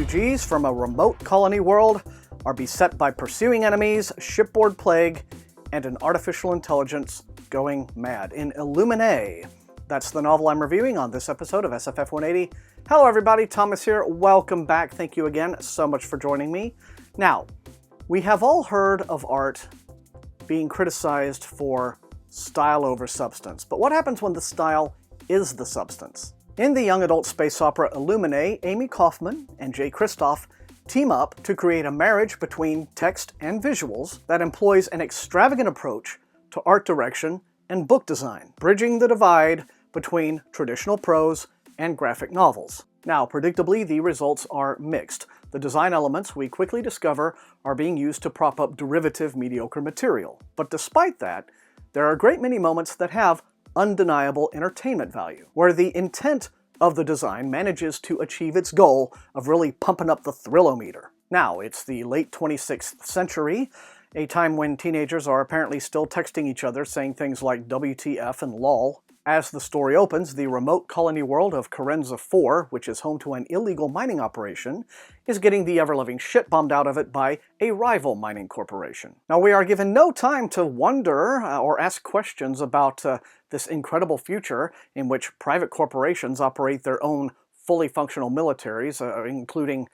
refugees from a remote colony world are beset by pursuing enemies, shipboard plague, and an artificial intelligence going mad in Illuminae. That's the novel I'm reviewing on this episode of SFF180. Hello everybody, Thomas here. Welcome back. Thank you again so much for joining me. Now, we have all heard of art being criticized for style over substance, but what happens when the style is the substance? In the young adult space opera Illuminae, Amie Kaufman and Kristoff team up to create a marriage between text and visuals that employs an extravagant approach to art direction and book design, bridging the divide between traditional prose and graphic novels. Now, predictably, the results are mixed. The design elements we quickly discover are being used to prop up derivative mediocre material. But despite that, there are a great many moments that have undeniable entertainment value, where the intent of the design manages to achieve its goal of really pumping up the thrillometer. Now, it's the late 26th century, a time when teenagers are apparently still texting each other saying things like WTF and LOL. As the story opens, the remote colony world of Karenza 4, which is home to an illegal mining operation, is getting the ever-loving shit bombed out of it by a rival mining corporation. Now, we are given no time to wonder or ask questions about this incredible future in which private corporations operate their own fully functional militaries, including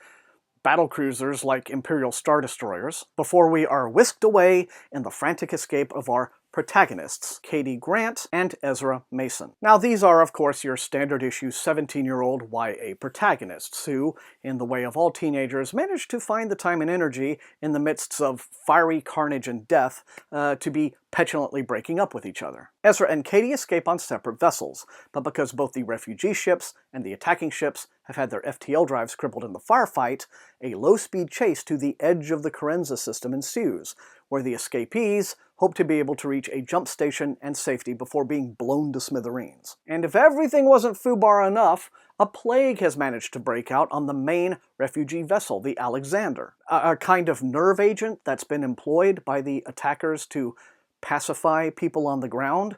battle cruisers like Imperial Star Destroyers, before we are whisked away in the frantic escape of our protagonists, Katie Grant and Ezra Mason. Now, these are, of course, your standard issue 17-year-old YA protagonists who, in the way of all teenagers, manage to find the time and energy in the midst of fiery carnage and death to be petulantly breaking up with each other. Ezra and Katie escape on separate vessels, but because both the refugee ships and the attacking ships have had their FTL drives crippled in the firefight, a low-speed chase to the edge of the Karenza system ensues, where the escapees hope to be able to reach a jump station and safety before being blown to smithereens. And if everything wasn't foobar enough, a plague has managed to break out on the main refugee vessel, the Alexander, a kind of nerve agent that's been employed by the attackers to pacify people on the ground,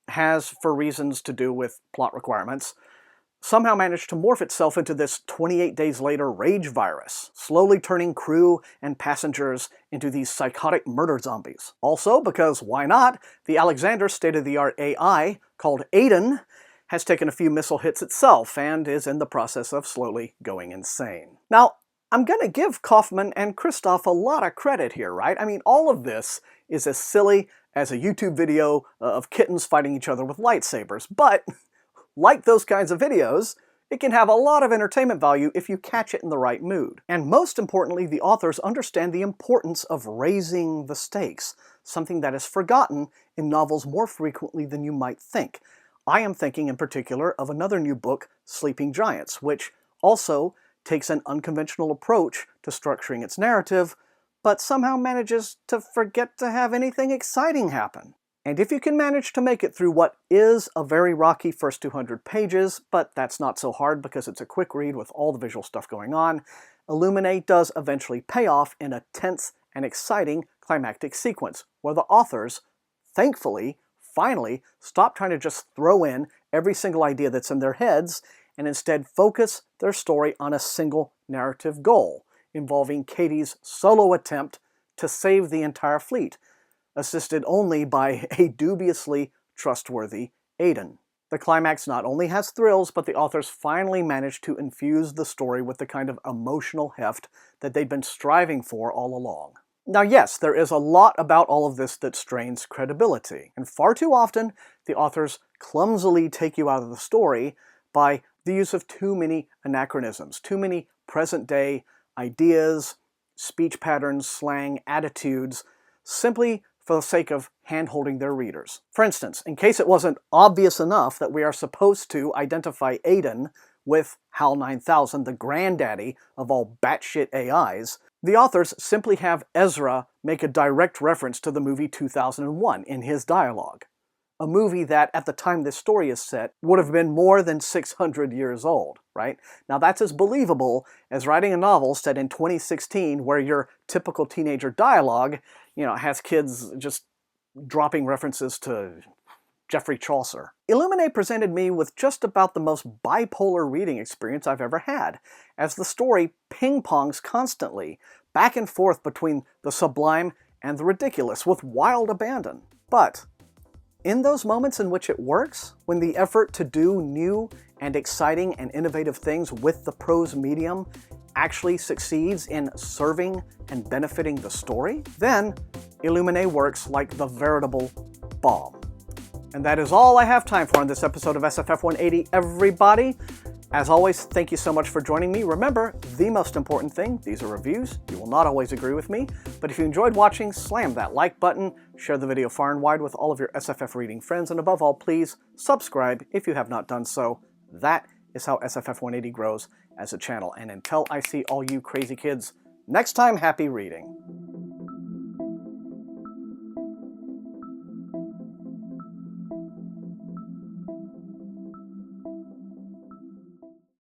has, for reasons to do with plot requirements, somehow managed to morph itself into this 28 days later rage virus, slowly turning crew and passengers into these psychotic murder zombies. Also, because why not, the Alexander's state-of-the-art AI, called Aether, has taken a few missile hits itself and is in the process of slowly going insane. Now, I'm gonna give Kaufman and Kristoff a lot of credit here, right? I mean, all of this is as silly as a YouTube video of kittens fighting each other with lightsabers, but like those kinds of videos, it can have a lot of entertainment value if you catch it in the right mood. And most importantly, the authors understand the importance of raising the stakes, something that is forgotten in novels more frequently than you might think. I am thinking in particular of another new book, Sleeping Giants, which also takes an unconventional approach to structuring its narrative, but somehow manages to forget to have anything exciting happen. And if you can manage to make it through what is a very rocky first 200 pages, but that's not so hard because it's a quick read with all the visual stuff going on, Illuminae does eventually pay off in a tense and exciting climactic sequence, where the authors, thankfully, finally stop trying to just throw in every single idea that's in their heads and instead focus their story on a single narrative goal, involving Katie's solo attempt to save the entire fleet, assisted only by a dubiously trustworthy Aether. The climax not only has thrills, but the authors finally managed to infuse the story with the kind of emotional heft that they'd been striving for all along. Now yes, there is a lot about all of this that strains credibility, and far too often the authors clumsily take you out of the story by the use of too many anachronisms, too many present-day ideas, speech patterns, slang, attitudes, simply for the sake of hand-holding their readers. For instance, in case it wasn't obvious enough that we are supposed to identify Aether with HAL 9000, the granddaddy of all batshit AIs, the authors simply have Ezra make a direct reference to the movie 2001 in his dialogue. A movie that, at the time this story is set, would have been more than 600 years old, right? Now that's as believable as writing a novel set in 2016 where your typical teenager dialogue, has kids just dropping references to Geoffrey Chaucer. Illuminae presented me with just about the most bipolar reading experience I've ever had, as the story ping-pongs constantly, back and forth between the sublime and the ridiculous with wild abandon. But in those moments in which it works, when the effort to do new and exciting and innovative things with the prose medium actually succeeds in serving and benefiting the story, then Illuminae works like the veritable bomb. And that is all I have time for on this episode of SFF180, everybody. As always, thank you so much for joining me. Remember, the most important thing, these are reviews. You will not always agree with me, but if you enjoyed watching, slam that like button, share the video far and wide with all of your SFF reading friends, and above all, please subscribe if you have not done so. That is how SFF180 grows as a channel. And until I see all you crazy kids next time, happy reading.